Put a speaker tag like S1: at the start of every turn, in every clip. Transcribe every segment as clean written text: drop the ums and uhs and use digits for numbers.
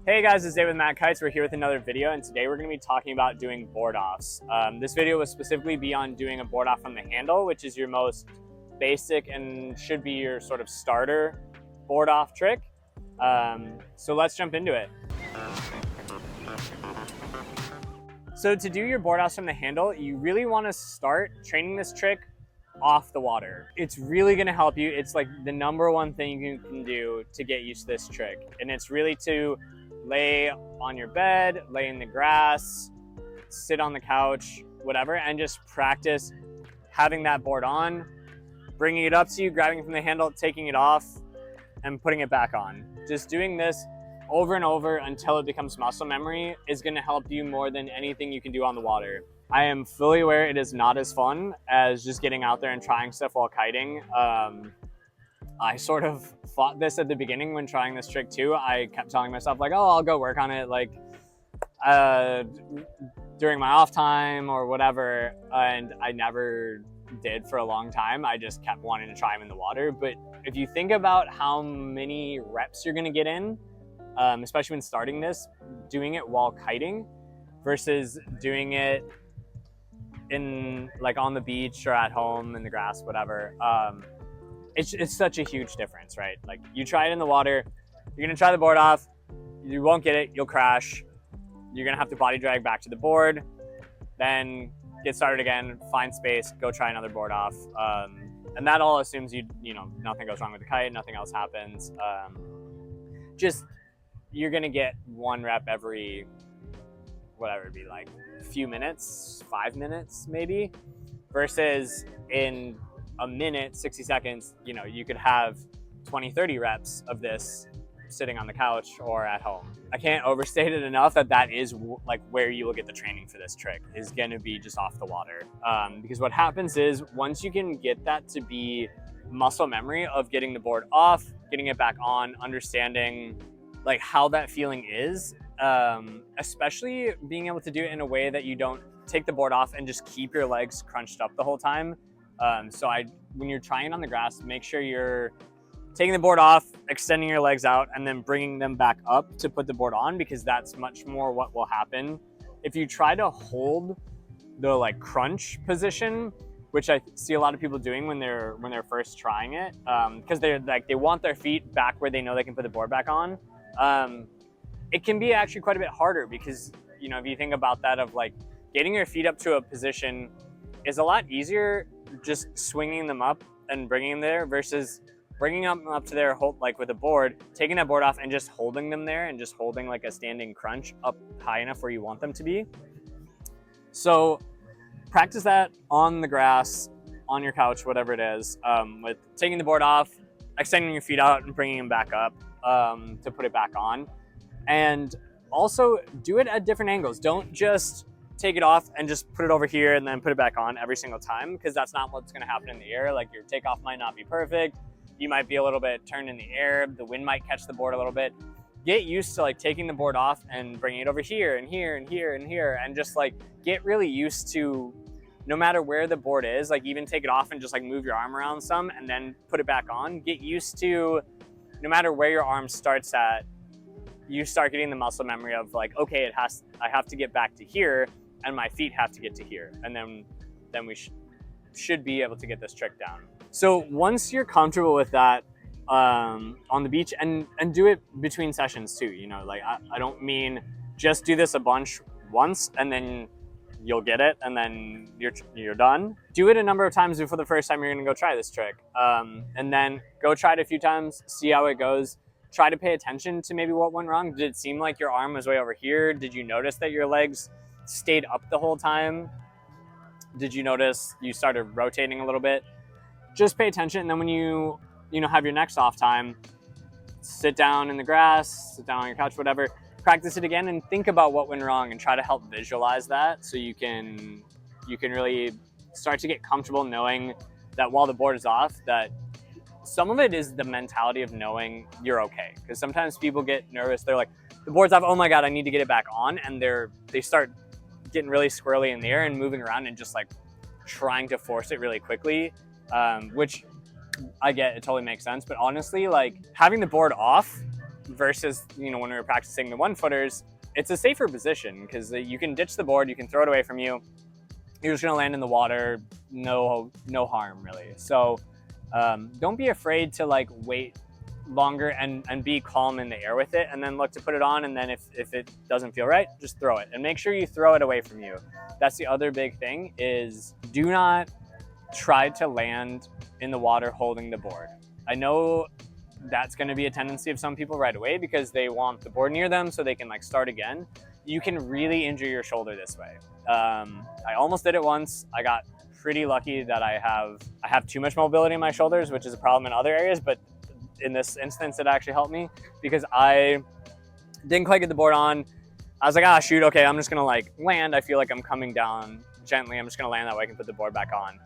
S1: Hey guys, it's Dave with MACkite. We're here with another video, and today we're going to be talking about doing board offs. This video will specifically be on doing a board off from the handle, which is your most basic and should be your sort of starter board off trick. So let's jump into it. So to do your board offs from the handle, you really want to start training this trick off the water. It's really going to help you. It's like the #1 thing you can do to get used to this trick, and it's really to lay on your bed, lay in the grass, sit on the couch, whatever, and just practice having that board on, bringing it up to you, grabbing it from the handle, taking it off, and putting it back on. Just doing this over and over until it becomes muscle memory is going to help you more than anything you can do on the water. I am fully aware it is not as fun as just getting out there and trying stuff while kiting. I sort of fought this at the beginning when trying this trick too. I kept telling myself like, oh, I'll go work on it like during my off time or whatever. And I never did for a long time. I just kept wanting to try them in the water. But if you think about how many reps you're gonna get in, especially when starting this, doing it while kiting versus doing it in like on the beach or at home in the grass, whatever, it's such a huge difference, right? Like you try it in the water, you're gonna try the board off, you won't get it, you'll crash, you're gonna have to body drag back to the board, then get started again, find space, go try another board off. And that all assumes you know, nothing goes wrong with the kite, nothing else happens. Just, you're gonna get 1 rep every, whatever it'd be like, few minutes, 5 minutes maybe, versus in a minute, 60 seconds, you know, you could have 20, 30 reps of this sitting on the couch or at home. I can't overstate it enough that that is like where you will get the training for this trick, is going to be just off the water. Because what happens is once you can get that to be muscle memory of getting the board off, getting it back on, understanding like how that feeling is, especially being able to do it in a way that you don't take the board off and just keep your legs crunched up the whole time. So when you're trying it on the grass, make sure you're taking the board off, extending your legs out, and then bringing them back up to put the board on, because that's much more what will happen. If you try to hold the like crunch position, which I see a lot of people doing when they're first trying it, because they're like, they want their feet back where they know they can put the board back on. It can be actually quite a bit harder because, you know, if you think about that, of like getting your feet up to a position is a lot easier just swinging them up and bringing them there versus bringing them up to there, like with a board, taking that board off and just holding them there and just holding like a standing crunch up high enough where you want them to be. So practice that on the grass, on your couch, whatever it is, with taking the board off, extending your feet out and bringing them back up to put it back on. And also do it at different angles. Don't just take it off and just put it over here and then put it back on every single time, because that's not what's going to happen in the air. Like your takeoff might not be perfect. You might be a little bit turned in the air. The wind might catch the board a little bit. Get used to like taking the board off and bringing it over here and here and here and here, and just like get really used to, no matter where the board is, like even take it off and just like move your arm around some and then put it back on. Get used to, no matter where your arm starts at, you start getting the muscle memory of like, okay, I have to get back to here, and my feet have to get to here, and then we should be able to get this trick down. So once you're comfortable with that on the beach, and do it between sessions too, you know, like I don't mean just do this a bunch once and then you'll get it and then you're done. Do it a number of times before the first time you're gonna go try this trick, and then go try it a few times, see how it goes. Try to pay attention to maybe what went wrong. Did it seem like your arm was way over here? Did you notice that your legs stayed up the whole time? Did you notice you started rotating a little bit? Just pay attention, and then when you have your next off time, sit down in the grass, sit down on your couch, whatever, practice it again and think about what went wrong and try to help visualize that, so you can really start to get comfortable knowing that while the board is off, that some of it is the mentality of knowing you're okay. Because sometimes people get nervous. They're like, the board's off, oh my God, I need to get it back on. And they start getting really squirrely in the air and moving around and just like trying to force it really quickly, which I get, it totally makes sense. But honestly, like having the board off versus, you know, when we were practicing the 1-footers, it's a safer position because you can ditch the board, you can throw it away from you. You're just gonna land in the water, no harm really. So don't be afraid to like wait longer and be calm in the air with it, and then look to put it on, and then if it doesn't feel right, just throw it. And make sure you throw it away from you. That's the other big thing, is do not try to land in the water holding the board. I know that's going to be a tendency of some people right away because they want the board near them so they can like start again. You can really injure your shoulder this way. I almost did it once. I got pretty lucky that I have too much mobility in my shoulders, which is a problem in other areas, but in this instance it actually helped me because I didn't quite get the board on. I was like, ah, shoot, okay, I'm just gonna like land. I feel like I'm coming down gently. I'm just gonna land that way I can put the board back on.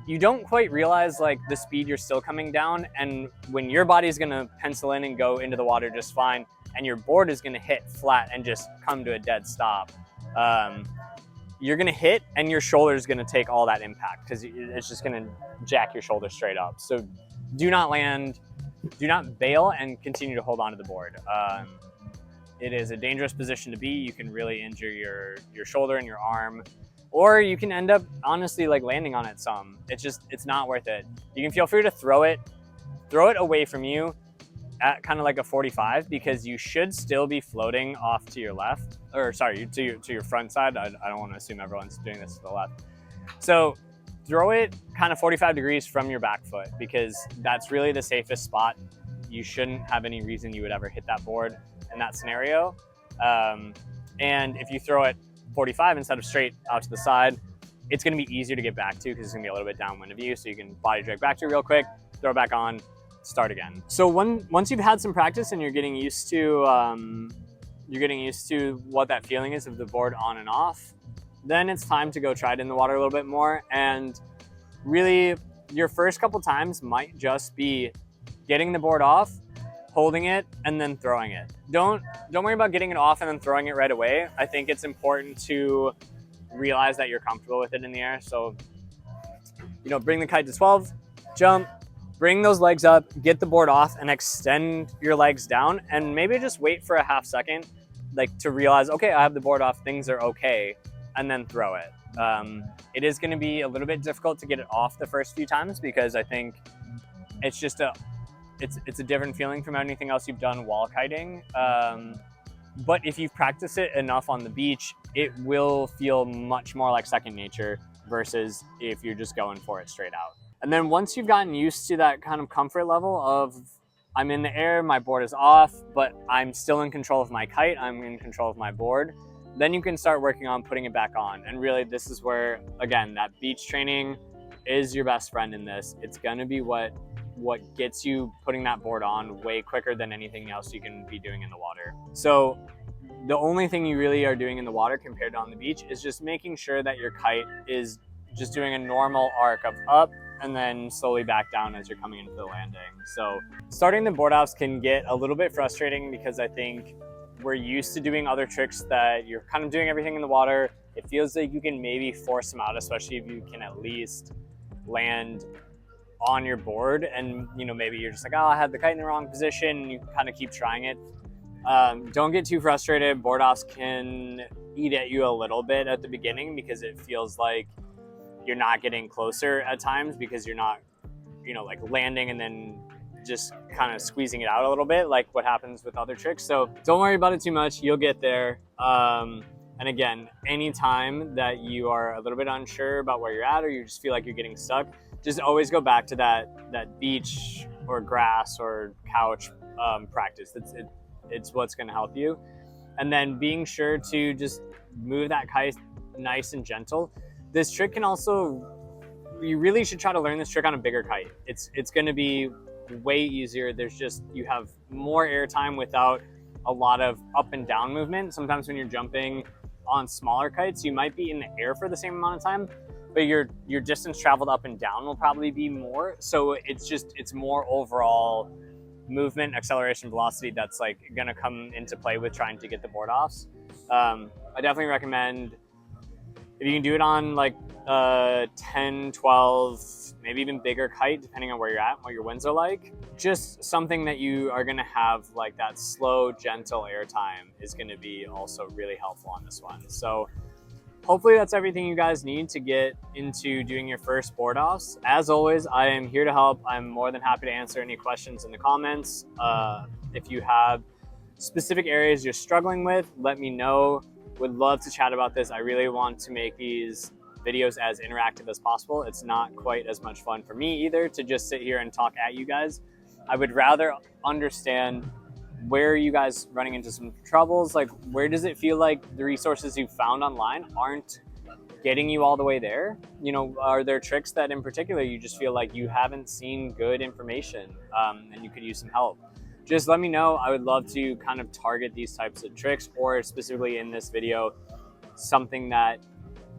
S1: You don't quite realize like the speed you're still coming down, and when your body's gonna pencil in and go into the water just fine, and your board is gonna hit flat and just come to a dead stop, you're gonna hit and your shoulder's gonna take all that impact because it's just gonna jack your shoulder straight up. So do not land, do not bail, and continue to hold on to the board. It is a dangerous position to be. You can really injure your shoulder and your arm, or you can end up honestly like landing on it some. It's not worth it. You can feel free to throw it away from you at kind of like a 45, because you should still be floating off to your left, or sorry, to your front side. I don't want to assume everyone's doing this to the left. So throw it kind of 45 degrees from your back foot, because that's really the safest spot. You shouldn't have any reason you would ever hit that board in that scenario. And if you throw it 45 instead of straight out to the side, it's going to be easier to get back to because it's going to be a little bit downwind of you, so you can body drag back to it real quick, throw it back on, start again. So once you've had some practice and you're getting used to what that feeling is of the board on and off, then it's time to go try it in the water a little bit more. And really, your first couple times might just be getting the board off, holding it, and then throwing it. Don't worry about getting it off and then throwing it right away. I think it's important to realize that you're comfortable with it in the air. So, you know, bring the kite to 12, jump, bring those legs up, get the board off, and extend your legs down, and maybe just wait for a half second, like to realize, okay, I have the board off, things are okay, and then throw it. It is going to be a little bit difficult to get it off the first few times because I think it's just it's a different feeling from anything else you've done while kiting. But if you've practiced it enough on the beach, it will feel much more like second nature versus if you're just going for it straight out. And then once you've gotten used to that kind of comfort level of I'm in the air, my board is off, but I'm still in control of my kite, I'm in control of my board, then you can start working on putting it back on. And really, this is where, again, that beach training is your best friend in this. It's gonna be what gets you putting that board on way quicker than anything else you can be doing in the water. So the only thing you really are doing in the water compared to on the beach is just making sure that your kite is just doing a normal arc of up and then slowly back down as you're coming into the landing. So starting the board offs can get a little bit frustrating because I think we're used to doing other tricks that you're kind of doing everything in the water. It feels like you can maybe force them out, especially if you can at least land on your board, and you know, maybe you're just like, oh, I had the kite in the wrong position, and you kind of keep trying it. Don't get too frustrated. Board offs can eat at you a little bit at the beginning because it feels like you're not getting closer at times because you're not, you know, like landing and then just kind of squeezing it out a little bit like what happens with other tricks. So don't worry about it too much, you'll get there. And again, anytime that you are a little bit unsure about where you're at or you just feel like you're getting stuck, just always go back to that beach or grass or couch practice. It's what's going to help you. And then being sure to just move that kite nice and gentle. This trick can also, you really should try to learn this trick on a bigger kite. It's going to be way easier. You have more air time without a lot of up and down movement. Sometimes when you're jumping on smaller kites, you might be in the air for the same amount of time, but your distance traveled up and down will probably be more. So it's more overall movement, acceleration, velocity that's like gonna come into play with trying to get the board offs. I definitely recommend If you can do it on like 10, 12, maybe even bigger kite, depending on where you're at, what your winds are like, just something that you are gonna have like that slow, gentle air time is gonna be also really helpful on this one. So hopefully that's everything you guys need to get into doing your first board offs. As always, I am here to help. I'm more than happy to answer any questions in the comments. If you have specific areas you're struggling with, let me know. Would love to chat about this. I really want to make these videos as interactive as possible. It's not quite as much fun for me either to just sit here and talk at you guys. I would rather understand where are you guys running into some troubles? Like, where does it feel like the resources you found online aren't getting you all the way there? You know, are there tricks that in particular you just feel like you haven't seen good information and you could use some help? Just let me know. I would love to kind of target these types of tricks, or specifically in this video, something that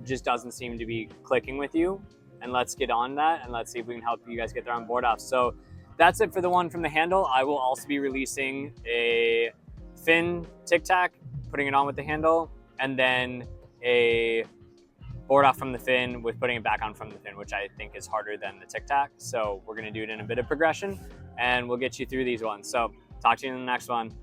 S1: just doesn't seem to be clicking with you. And let's get on that and let's see if we can help you guys get there on board off. So that's it for the one from the handle. I will also be releasing a fin tic tac, putting it on with the handle, and then a board off from the fin with putting it back on from the fin, which I think is harder than the tic tac. So we're gonna do it in a bit of progression and we'll get you through these ones. So talk to you in the next one.